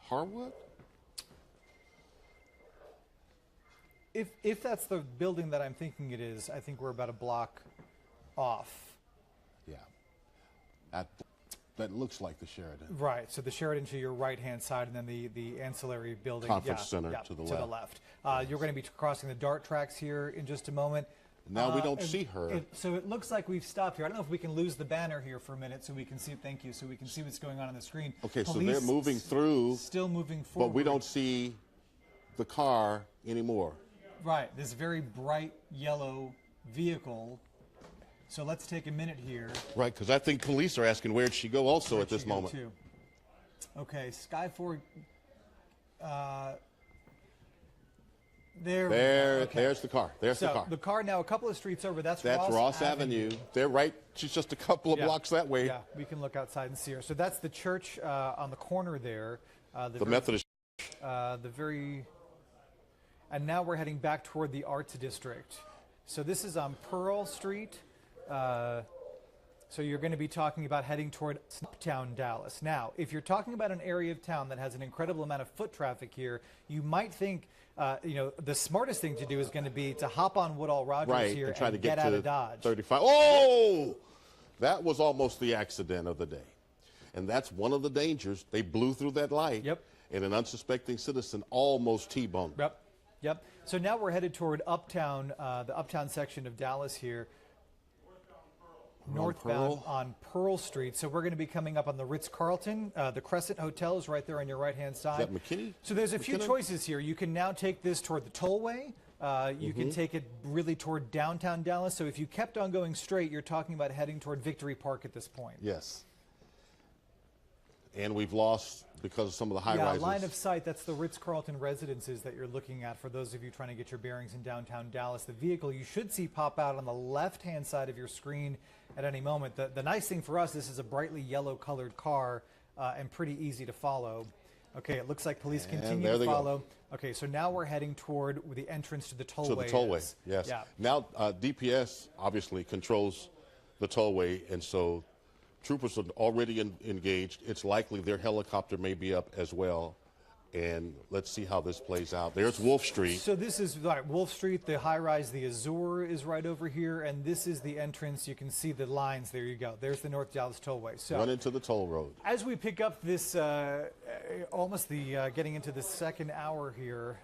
Harwood? If that's the building that I'm thinking it is, I think we're about a block off. Yeah. That looks like the Sheridan. Right. So the Sheridan to your right-hand side, and then the ancillary building. Conference Center to the left. You're going to be crossing the DART tracks here in just a moment. Now we don't see her. So it looks like we've stopped here. I don't know if we can lose the banner here for a minute so we can see. Thank you. So we can see what's going on the screen. Okay, Police so they're moving through. Still moving forward. But we don't see the car anymore. Right. This very bright yellow vehicle. So let's take a minute here. Right, because I think police are asking where'd she go also at this moment. Okay, Skyfork. There. There's the car. There's the car. The car now a couple of streets over. That's Ross Avenue. They're right. She's just a couple of blocks that way. Yeah, we can look outside and see her. So that's the church on the corner there. The Methodist. And now we're heading back toward the Arts District. So this is on Pearl Street. So you're going to be talking about heading toward Uptown Dallas. Now, if you're talking about an area of town that has an incredible amount of foot traffic here, you might think, the smartest thing to do is going to be to hop on Woodall Rogers here and try to get out of Dodge. 35. Oh! That was almost the accident of the day. And that's one of the dangers. They blew through that light. Yep. And an unsuspecting citizen almost T-boned. Yep. So now we're headed toward Uptown, the Uptown section of Dallas here. Northbound on Pearl Street. So we're going to be coming up on the Ritz-Carlton. The Crescent Hotel is right there on your right-hand side. Is that McKinney? So there's a few choices here. You can now take this toward the tollway. You can take it really toward downtown Dallas. So if you kept on going straight, you're talking about heading toward Victory Park at this point. Yes. And we've lost because of some of the high-rises. Yeah, line of sight, that's the Ritz-Carlton residences that you're looking at for those of you trying to get your bearings in downtown Dallas. The vehicle you should see pop out on the left-hand side of your screen at any moment. The nice thing for us, this is a brightly yellow-colored car and pretty easy to follow. Okay, it looks like police continue to follow. Okay, so now we're heading toward the entrance to the tollway. To the tollway, yes. Yeah. Now, DPS obviously controls the tollway, and so troopers are already engaged. It's likely their helicopter may be up as well. And let's see how this plays out. There's Wolf Street. So this is Wolf Street, the high-rise, the Azure is right over here, and this is the entrance. You can see the lines. There you go. There's the North Dallas Tollway. So run into the toll road. As we pick up this, almost getting into the second hour here,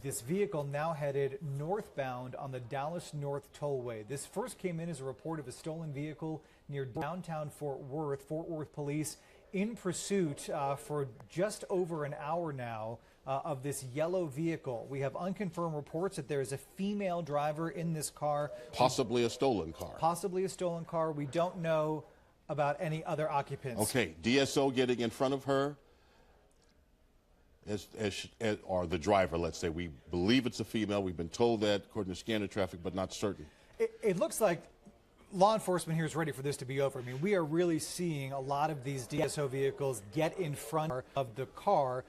this vehicle now headed northbound on the Dallas North Tollway. This first came in as a report of a stolen vehicle near downtown Fort Worth. Fort Worth police in pursuit for just over an hour now of this yellow vehicle. We have unconfirmed reports that there is a female driver in this car. Possibly a stolen car. Possibly a stolen car. We don't know about any other occupants. Okay, DSO getting in front of her, or the driver, let's say. We believe it's a female. We've been told that according to scanner traffic, but not certain. It looks like law enforcement here is ready for this to be over. I mean, we are really seeing a lot of these DSO vehicles get in front of the car,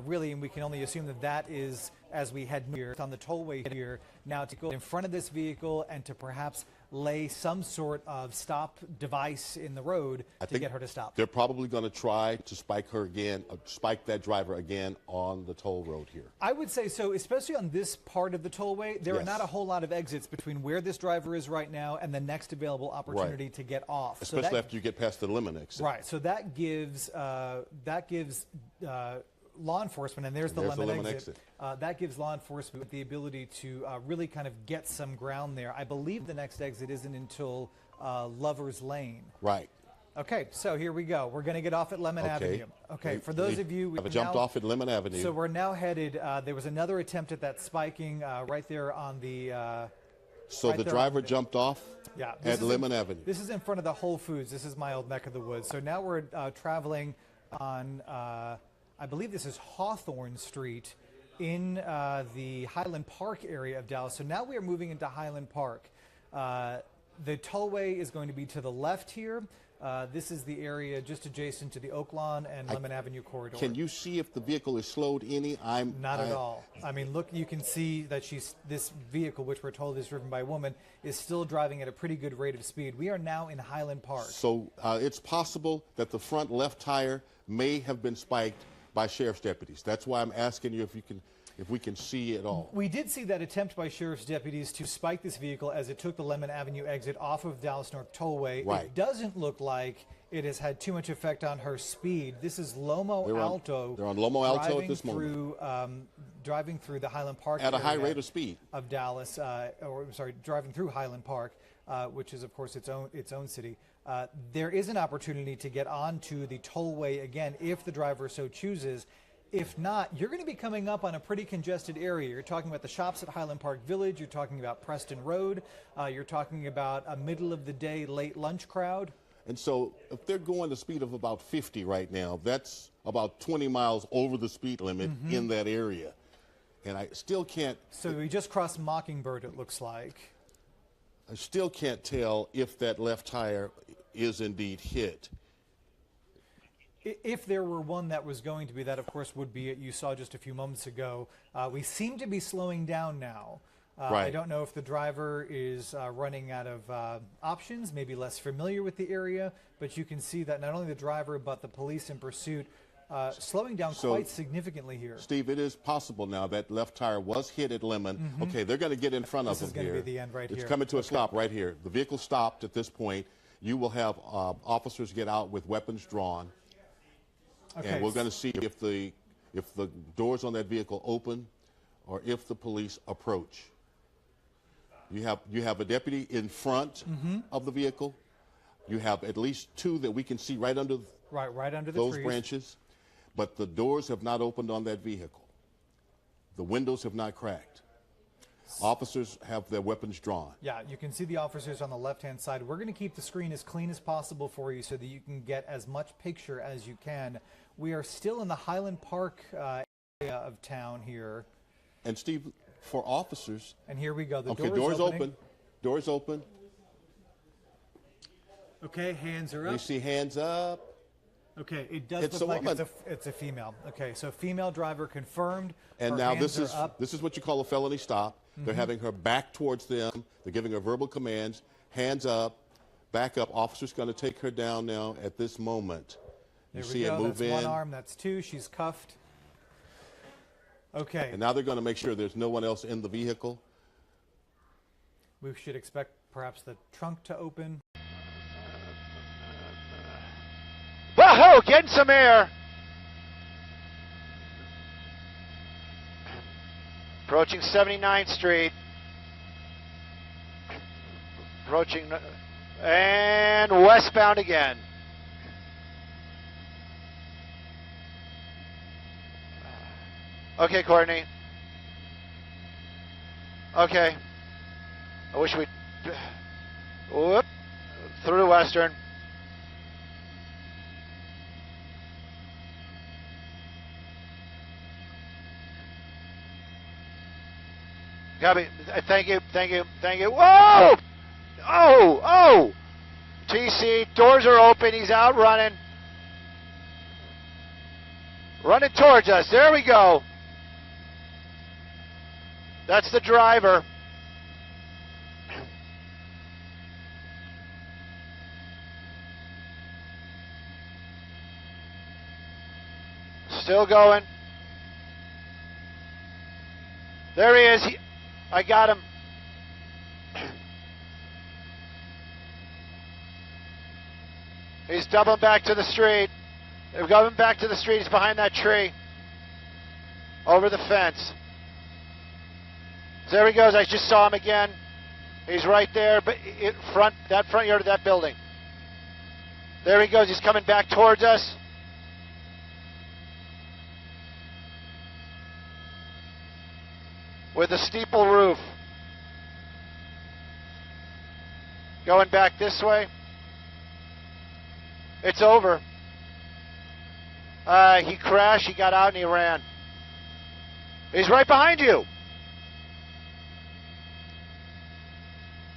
really, and we can only assume that that is, as we head near on the tollway here, now to go in front of this vehicle and to perhaps lay some sort of stop device in the road to get her to stop. They're probably going to try to spike her again, spike that driver again on the toll road here. I would say so, especially on this part of the tollway. There are not a whole lot of exits between where this driver is right now and the next available opportunity to get off. Especially after you get past the lemon exit. Right. So that gives law enforcement, and there's the lemon exit. That gives law enforcement the ability to really kind of get some ground there. I believe the next exit isn't until Lover's Lane. Right. Okay, so here we go. We're going to get off at Lemon Avenue. Okay, for those of you... Have jumped off at Lemon Avenue. So we're now headed... there was another attempt at that spiking right there on the... So the driver jumped off at Lemon Avenue. This is in front of the Whole Foods. This is my old neck of the woods. So now we're traveling on... I believe this is Hawthorne Street in the Highland Park area of Dallas. So now we are moving into Highland Park. The tollway is going to be to the left here. This is the area just adjacent to the Oaklawn and Lemon Avenue corridor. Can you see if the vehicle is slowed any? Not at all. I mean, look, you can see that this vehicle, which we're told is driven by a woman, is still driving at a pretty good rate of speed. We are now in Highland Park. So it's possible that the front left tire may have been spiked by sheriff's deputies. That's why I'm asking you if we can see it all. We did see that attempt by sheriff's deputies to spike this vehicle as it took the Lemon Avenue exit off of Dallas North Tollway. Right. It doesn't look like it has had too much effect on her speed. This is Lomo Alto. They're on Lomo Alto at this moment. Driving through the Highland Park At a high area rate of speed of Dallas, driving through Highland Park, which is of course its own city. There is an opportunity to get onto the tollway again if the driver so chooses. If not, you're going to be coming up on a pretty congested area. You're talking about the shops at Highland Park Village. You're talking about Preston Road. You're talking about a middle of the day late lunch crowd. And so if they're going the speed of about 50 right now, that's about 20 miles over the speed limit in that area. And I still can't. So we just crossed Mockingbird, it looks like. I still can't tell if that left tire is indeed hit. If there were one that was going to be, that of course would be it you saw just a few moments ago. We seem to be slowing down now. Right. I don't know if the driver is running out of options, maybe less familiar with the area, but you can see that not only the driver but the police in pursuit slowing down quite significantly here. Steve, it is possible now that left tire was hit at Lemon. Okay, they're going to get in front of them here. This is going to be the end right here. It's coming to a stop right here. The vehicle stopped at this point. You will have officers get out with weapons drawn. Okay. And we're going to see if the doors on that vehicle open or if the police approach. You have a deputy in front of the vehicle. You have at least two that we can see right under those trees. Branches. But the doors have not opened on that vehicle. The windows have not cracked. Officers have their weapons drawn. Yeah, you can see the officers on the left-hand side. We're going to keep the screen as clean as possible for you so that you can get as much picture as you can. We are still in the Highland Park area of town here. And Steve, for officers... And here we go. The doors open. Doors open. Okay, hands are up. You see hands up. Okay, it does look like it's a female. Okay, so female driver confirmed. And now this is what you call a felony stop. They're having her back towards them. They're giving her verbal commands. Hands up, back up. Officer's going to take her down now at this moment. You see it move in. That's one arm. That's two. She's cuffed. Okay. And now they're going to make sure there's no one else in the vehicle. We should expect perhaps the trunk to open. Whoa, getting some air. Approaching 79th Street. Approaching and westbound again. Okay, Courtney. Okay. I wish we'd... Whoop. Through Western. Copy. Thank you. Thank you. Thank you. Whoa! Oh! Oh! TC, doors are open. He's out running. Running towards us. There we go. That's the driver. Still going. There he is. I got him. He's doubling back to the street. They're going back to the street. He's behind that tree. Over the fence. There he goes. I just saw him again. He's right there, but that front yard of that building. There he goes. He's coming back towards us. With a steeple roof. Going back this way. It's over. He crashed, he got out, and he ran. He's right behind you.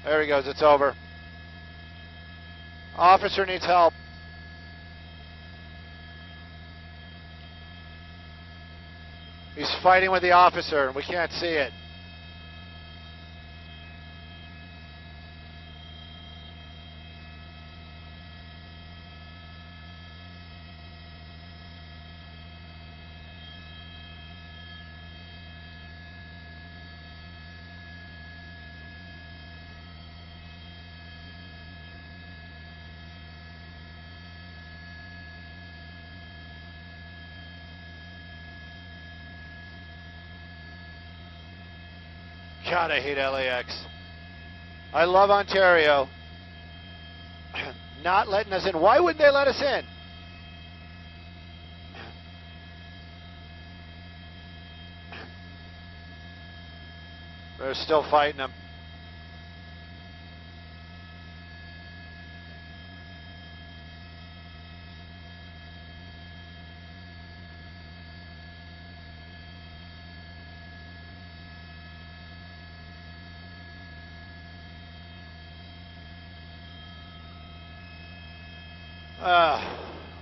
There he goes, it's over. Officer needs help. He's fighting with the officer, and we can't see it. God, I hate LAX. I love Ontario. Not letting us in. Why wouldn't they let us in? They're still fighting them.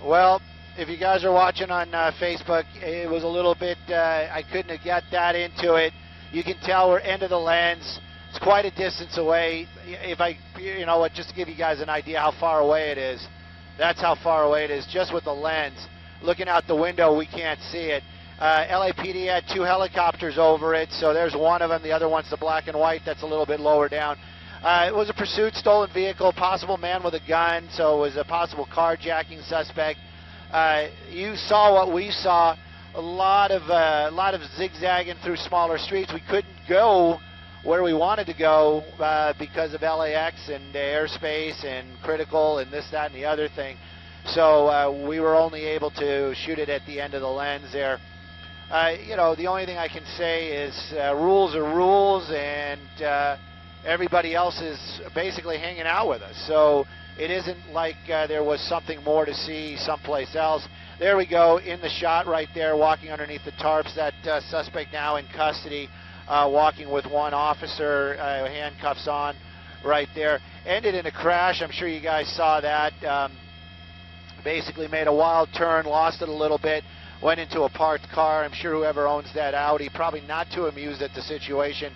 Well, if you guys are watching on Facebook, it was a little bit, I couldn't have got that into it. You can tell we're end of the lens. It's quite a distance away. If I, you know what, just to give you guys an idea how far away it is. That's how far away it is, just with the lens. Looking out the window, we can't see it. LAPD had 2 helicopters over it, so there's one of them. The other one's the black and white. That's a little bit lower down. It was a pursuit, stolen vehicle, possible man with a gun, so it was a possible carjacking suspect. You saw what we saw, a lot of zigzagging through smaller streets. We couldn't go where we wanted to go because of LAX and airspace and critical and this, that, and the other thing. So we were only able to shoot it at the end of the lens there. You know, the only thing I can say is rules are rules, and everybody else is basically hanging out with us. So it isn't like there was something more to see someplace else. There we go, in the shot right there, walking underneath the tarps. That suspect now in custody, walking with one officer, handcuffs on right there. Ended in a crash. I'm sure you guys saw that. Basically made a wild turn, lost it a little bit, went into a parked car. I'm sure whoever owns that Audi, probably not too amused at the situation.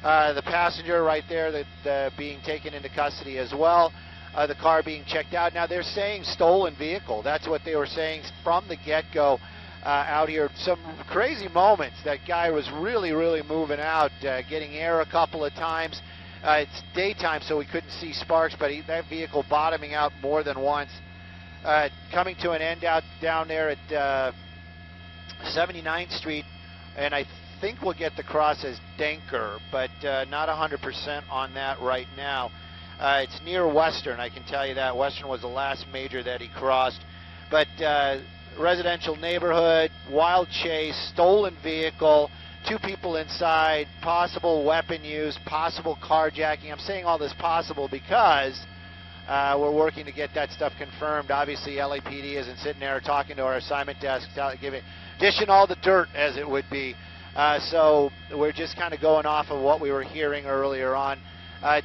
The passenger right there that being taken into custody as well. The car being checked out. Now they're saying stolen vehicle. That's what they were saying from the get-go out here. Some crazy moments. That guy was really, really moving out, getting air a couple of times. It's daytime, so we couldn't see sparks, but that vehicle bottoming out more than once. Coming to an end out down there at 79th Street, and I think we'll get the cross as Denker, but not 100% on that right now. It's near Western, I can tell you that. Western was the last major that he crossed. But residential neighborhood, wild chase, stolen vehicle, 2 people inside, possible weapon use, possible carjacking. I'm saying all this possible because we're working to get that stuff confirmed. Obviously, LAPD isn't sitting there talking to our assignment desk, dishing all the dirt, as it would be. So we're just kind of going off of what we were hearing earlier on.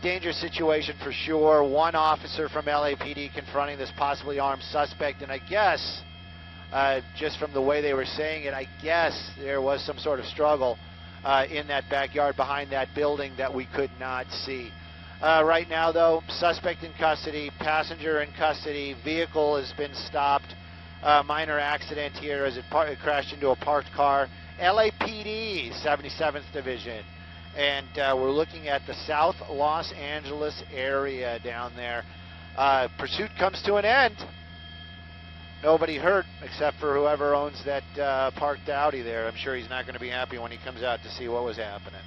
Dangerous situation for sure. One officer from LAPD confronting this possibly armed suspect, and I guess, just from the way they were saying it, I guess there was some sort of struggle in that backyard behind that building that we could not see. Right now, though, suspect in custody, passenger in custody, vehicle has been stopped. Minor accident here as it crashed into a parked car. LAPD, 77th Division. And we're looking at the South Los Angeles area down there. Pursuit comes to an end. Nobody hurt except for whoever owns that parked Audi there. I'm sure he's not going to be happy when he comes out to see what was happening.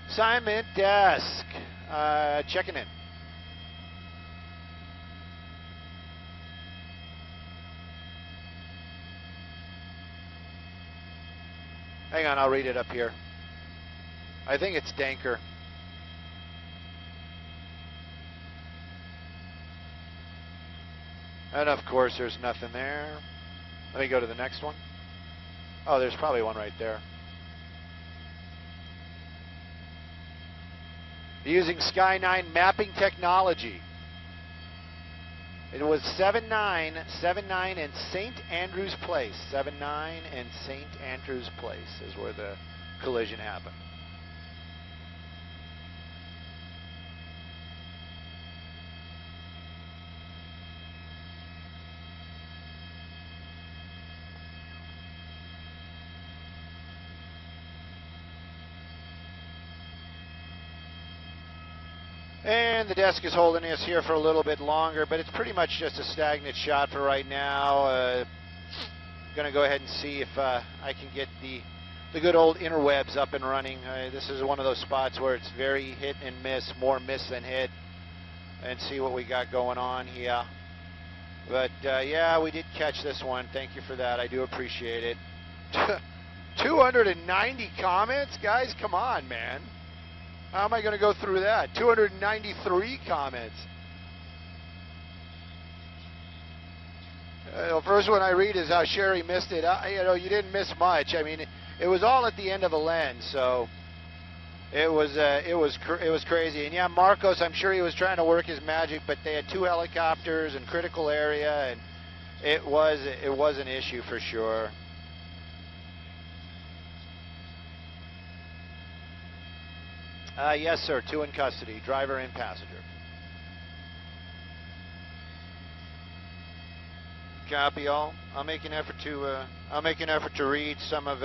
Assignment desk, checking in. Hang on, I'll read it up here. I think it's Denker. And of course, there's nothing there. Let me go to the next one. Oh, there's probably one right there. Using Sky9 mapping technology. It was 7979 and St. Andrews Place. 79 and St. Andrews Place is where the collision happened. And the desk is holding us here for a little bit longer, but it's pretty much just a stagnant shot for right now. Going to go ahead and see if I can get the good old interwebs up and running. This is one of those spots where it's very hit and miss, more miss than hit, and see what we got going on here. But yeah, we did catch this one. Thank you for that. I do appreciate it. 290 comments? Guys, come on, man. How am I going to go through that? 293 comments. The first one I read is how Sherry missed it. You know, you didn't miss much. I mean, it was all at the end of the lens, so it was crazy. And yeah, Marcos, I'm sure he was trying to work his magic, but they had 2 helicopters in critical area, and it was an issue for sure. Yes, sir. 2 in custody, driver and passenger. Copy all. I'll make an effort to read some of